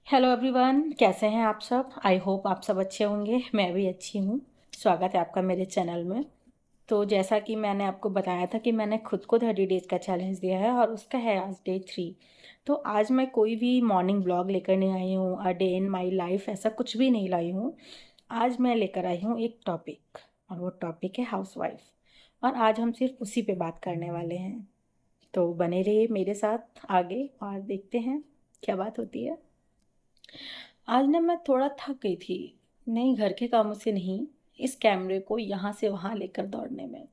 Hello everyone, कैसे हैं आप सब। आई होप आप सब अच्छे होंगे। मैं भी अच्छी हूँ। स्वागत है आपका मेरे चैनल में। तो जैसा कि मैंने आपको बताया था कि मैंने खुद को 30 डेज़ का चैलेंज दिया है और उसका है आज डे 3। तो आज मैं कोई भी मॉर्निंग ब्लॉग लेकर नहीं आई हूँ, a day in my life ऐसा कुछ भी नहीं लाई हूँ। आज मैं लेकर आई हूँ एक टॉपिक, और वो टॉपिक है हाउसवाइफ। और आज हम सिर्फ उसी पे बात करने वाले हैं। तो बने रहिए मेरे साथ आगे और देखते हैं क्या बात होती है। आज ना मैं थोड़ा थक गई थी, नहीं घर के कामों से नहीं, इस कैमरे को यहाँ से वहाँ लेकर दौड़ने में।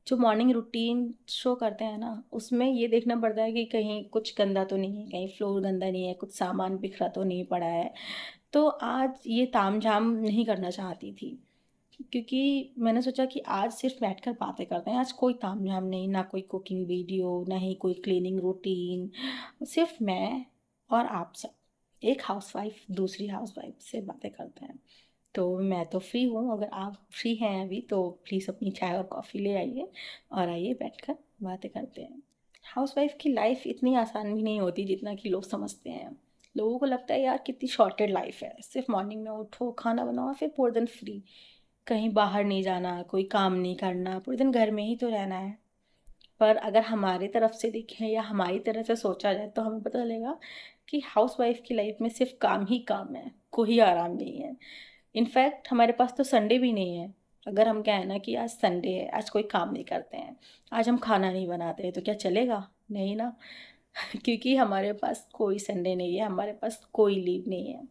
जो मॉर्निंग रूटीन शो करते हैं ना, उसमें ये देखना पड़ता है कि कहीं कुछ गंदा तो नहीं है, कहीं फ्लोर गंदा नहीं है, कुछ सामान बिखरा तो नहीं पड़ा है। तो आज ये तामझाम नहीं करना चाहती थी, क्योंकि मैंने सोचा कि आज सिर्फ बैठकर बातें करते हैं। आज कोई तामझाम नहीं, ना कोई कुकिंग वीडियो, ना ही कोई क्लीनिंग रूटीन। सिर्फ मैं और आप सब, एक हाउसवाइफ दूसरी हाउसवाइफ से बातें करते हैं। तो मैं तो फ्री हूँ, अगर आप फ्री हैं अभी तो प्लीज़ अपनी चाय और कॉफ़ी ले आइए और आइए बैठकर बातें करते हैं। हाउसवाइफ की लाइफ इतनी आसान भी नहीं होती जितना कि लोग समझते हैं। लोगों को लगता है यार कितनी शॉर्टेड लाइफ है, सिर्फ मॉर्निंग में उठो, खाना बनाओ, फिर पूरे दिन फ्री, कहीं बाहर नहीं जाना, कोई काम नहीं करना, पूरे दिन घर में ही तो रहना है। पर अगर हमारी तरफ से देखें या हमारी तरह से सोचा जाए तो हमें पता चलेगा कि हाउसवाइफ की लाइफ में सिर्फ काम ही काम है, कोई आराम नहीं है। इनफैक्ट हमारे पास तो संडे भी नहीं है। अगर हम कहें ना कि आज संडे है, आज कोई काम नहीं करते हैं, आज हम खाना नहीं बनाते, तो क्या चलेगा? नहीं ना। क्योंकि हमारे पास कोई संडे नहीं है, हमारे पास कोई लीव नहीं है।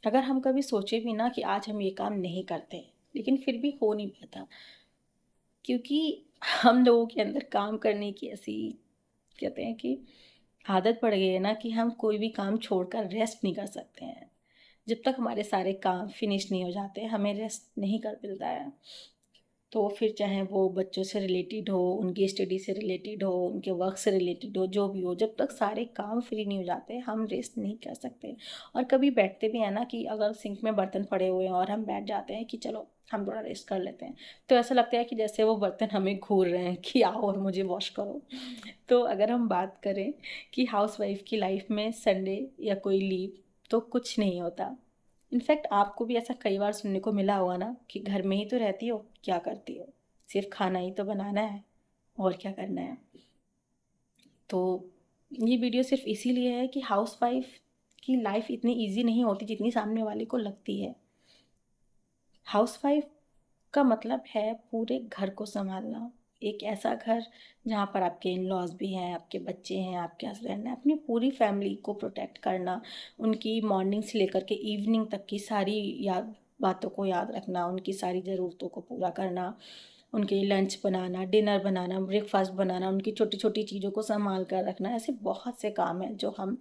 अगर हम कभी सोचे भी ना कि आज हम ये काम नहीं करते, लेकिन फिर भी हो नहीं पाता, क्योंकि हम लोगों के अंदर काम करने की ऐसी, कहते हैं कि आदत पड़ गई है ना, कि हम कोई भी काम छोड़कर रेस्ट नहीं कर सकते हैं। जब तक हमारे सारे काम फिनिश नहीं हो जाते हमें रेस्ट नहीं कर मिलता है। तो फिर चाहे वो बच्चों से रिलेटेड हो, उनकी स्टडी से रिलेटेड हो, उनके वर्क से रिलेटेड हो, जो भी हो, जब तक सारे काम फ्री नहीं हो जाते हम रेस्ट नहीं कर सकते। और कभी बैठते भी हैं ना, कि अगर सिंक में बर्तन पड़े हुए हैं और हम बैठ जाते हैं कि चलो हम थोड़ा रेस्ट कर लेते हैं, तो ऐसा लगता है कि जैसे वो बर्तन हमें घूर रहे हैं कि आओ और मुझे वॉश करो। तो अगर हम बात करें कि हाउसवाइफ की लाइफ में संडे या कोई लीव, तो कुछ नहीं होता। इनफैक्ट आपको भी ऐसा कई बार सुनने को मिला होगा ना, कि घर में ही तो रहती हो, क्या करती हो, सिर्फ खाना ही तो बनाना है, और क्या करना है। तो ये वीडियो सिर्फ इसीलिए है कि हाउसवाइफ की लाइफ इतनी इजी नहीं होती जितनी सामने वाले को लगती है। हाउसवाइफ का मतलब है पूरे घर को संभालना। एक ऐसा घर जहाँ पर आपके इन लॉज भी हैं, आपके बच्चे हैं, आपके हस्बैंड हैं, अपनी पूरी फैमिली को प्रोटेक्ट करना, उनकी मॉर्निंग से लेकर के इवनिंग तक की सारी याद बातों को याद रखना, उनकी सारी ज़रूरतों को पूरा करना, उनके लंच बनाना, डिनर बनाना, ब्रेकफास्ट बनाना, उनकी छोटी छोटी चीज़ों को संभाल कर रखना। ऐसे बहुत से काम हैं जो हम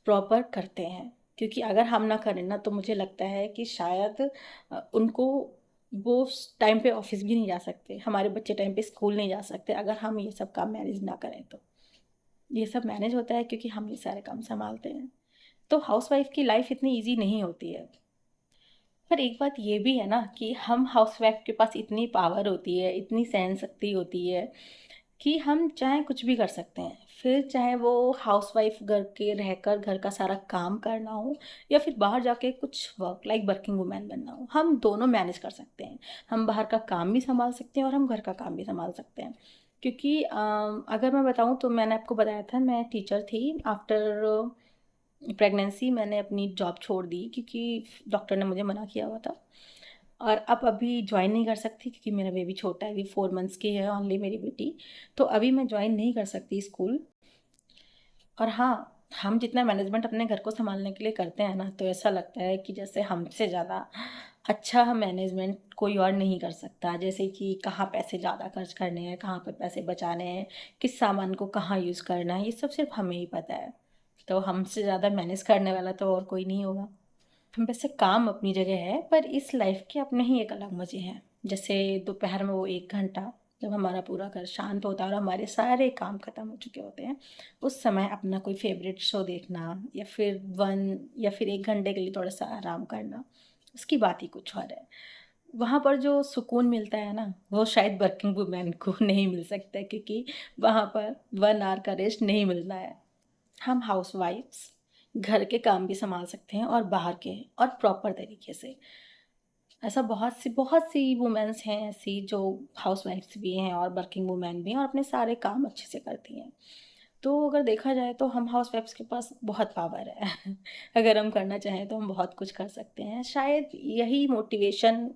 प्रॉपर करते हैं, क्योंकि अगर हम ना करें ना तो मुझे लगता है कि शायद उनको, वो टाइम पे ऑफिस भी नहीं जा सकते, हमारे बच्चे टाइम पे स्कूल नहीं जा सकते, अगर हम ये सब काम मैनेज ना करें तो। ये सब मैनेज होता है क्योंकि हम ये सारे काम संभालते हैं। तो हाउसवाइफ की लाइफ इतनी इजी नहीं होती है। पर एक बात ये भी है ना, कि हम हाउसवाइफ के पास इतनी पावर होती है, इतनी सहन शक्ति होती है, कि हम चाहे कुछ भी कर सकते हैं। फिर चाहे वो हाउसवाइफ घर के रहकर घर का सारा काम करना हो, या फिर बाहर जाके कुछ वर्क लाइक वर्किंग वुमेन बनना हो, हम दोनों मैनेज कर सकते हैं। हम बाहर का काम भी संभाल सकते हैं और हम घर का काम भी संभाल सकते हैं। क्योंकि अगर मैं बताऊं तो मैंने आपको बताया था मैं टीचर थी। आफ्टर प्रेगनेंसी मैंने अपनी जॉब छोड़ दी, क्योंकि डॉक्टर ने मुझे मना किया हुआ था। और अब अभी ज्वाइन नहीं कर सकती, क्योंकि मेरा बेबी छोटा है, अभी 4 मंथ्स की है ओनली मेरी बेटी। तो अभी मैं ज्वाइन नहीं कर सकती स्कूल। और हाँ, हम जितना मैनेजमेंट अपने घर को संभालने के लिए करते हैं ना, तो ऐसा लगता है कि जैसे हमसे ज़्यादा अच्छा हम मैनेजमेंट कोई और नहीं कर सकता। जैसे कि कहाँ पैसे ज़्यादा खर्च करने हैं, कहाँ पर पैसे बचाने हैं, किस सामान को कहाँ यूज़ करना है, ये सब सिर्फ हमें ही पता है। तो हमसे ज़्यादा मैनेज करने वाला तो और कोई नहीं होगा। वैसे काम अपनी जगह है, पर इस लाइफ के अपने ही एक अलग मज़े हैं। जैसे दोपहर में वो 1 घंटा जब हमारा पूरा घर शांत होता है और हमारे सारे काम ख़त्म हो चुके होते हैं, उस समय अपना कोई फेवरेट शो देखना, या फिर 1 या फिर 1 घंटे के लिए थोड़ा सा आराम करना, उसकी बात ही कुछ और है। वहाँ पर जो सुकून मिलता है ना, वो शायद वर्किंग वुमेन को नहीं मिल सकता, क्योंकि वहाँ पर 1 आवर का रेस्ट नहीं मिलना है। हम हाउसवाइफ्स घर के काम भी संभाल सकते हैं और बाहर के, और प्रॉपर तरीके से। ऐसा बहुत सी वुमेन्स हैं ऐसी जो हाउसवाइफ्स भी हैं और वर्किंग वुमेन भी हैं और अपने सारे काम अच्छे से करती हैं। तो अगर देखा जाए तो हम हाउसवाइफ्स के पास बहुत पावर है। अगर हम करना चाहें तो हम बहुत कुछ कर सकते हैं। शायद यही मोटिवेशन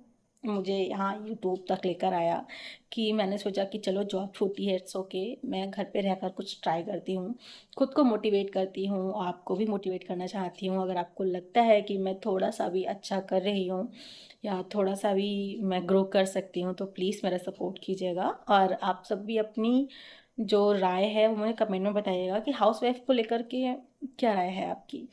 मुझे यहाँ यूट्यूब तक लेकर आया कि मैंने सोचा कि चलो जॉब छूटी है, इट्स ओके, मैं घर पे रहकर कुछ ट्राई करती हूँ, खुद को मोटिवेट करती हूँ, आपको भी मोटिवेट करना चाहती हूँ। अगर आपको लगता है कि मैं थोड़ा सा भी अच्छा कर रही हूँ या थोड़ा सा भी मैं ग्रो कर सकती हूँ, तो प्लीज़ मेरा सपोर्ट कीजिएगा। और आप सब भी अपनी जो राय है वो मुझे कमेंट में बताइएगा कि हाउसवाइफ को लेकर के क्या राय है आपकी।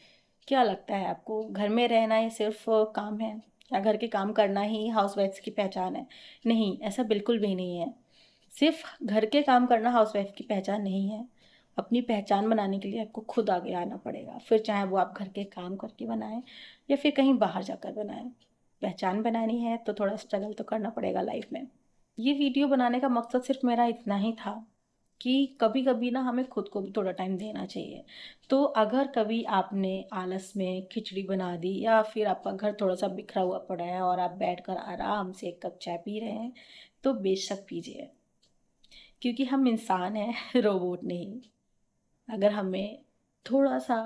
क्या लगता है आपको, घर में रहना ही सिर्फ काम है, या घर के काम करना ही हाउसवाइफ्स की पहचान है? नहीं, ऐसा बिल्कुल भी नहीं है। सिर्फ घर के काम करना हाउसवाइफ की पहचान नहीं है। अपनी पहचान बनाने के लिए आपको खुद आगे आना पड़ेगा, फिर चाहे वो आप घर के काम करके बनाएं या फिर कहीं बाहर जाकर बनाएं। पहचान बनानी है तो थोड़ा स्ट्रगल तो करना पड़ेगा लाइफ में। ये वीडियो बनाने का मकसद सिर्फ मेरा इतना ही था कि कभी कभी ना हमें खुद को भी थोड़ा टाइम देना चाहिए। तो अगर कभी आपने आलस में खिचड़ी बना दी या फिर आपका घर थोड़ा सा बिखरा हुआ पड़ा है और आप बैठकर आराम से एक कप चाय पी रहे हैं, तो बेशक पीजिए, क्योंकि हम इंसान हैं, रोबोट नहीं। अगर हमें थोड़ा सा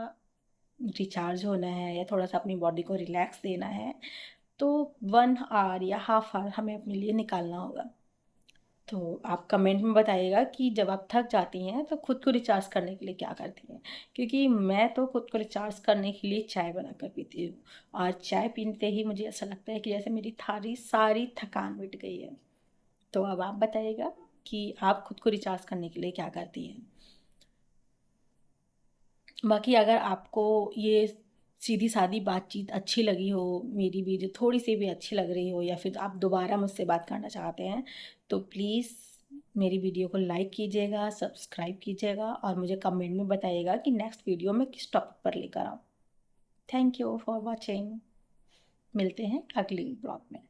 रिचार्ज होना है या थोड़ा सा अपनी बॉडी को रिलैक्स देना है, तो 1 आवर या हाफ आवर हमें अपने लिए निकालना होगा। तो आप कमेंट में बताइएगा कि जब आप थक जाती हैं तो खुद को रिचार्ज करने के लिए क्या करती हैं, क्योंकि मैं तो खुद को रिचार्ज करने के लिए चाय बनाकर पीती हूँ। और चाय पीते ही मुझे ऐसा लगता है कि जैसे मेरी सारी थकान मिट गई है। तो अब आप बताइएगा कि आप खुद को रिचार्ज करने के लिए क्या करती हैं। बाकी अगर आपको ये सीधी सादी बातचीत अच्छी लगी हो, मेरी वीडियो थोड़ी सी भी अच्छी लग रही हो, या फिर आप दोबारा मुझसे बात करना चाहते हैं, तो प्लीज़ मेरी वीडियो को लाइक कीजिएगा, सब्सक्राइब कीजिएगा और मुझे कमेंट में बताइएगा कि नेक्स्ट वीडियो में किस टॉपिक पर लेकर आऊँ। Thank you for watching. मिलते हैं अगली ब्लॉग में।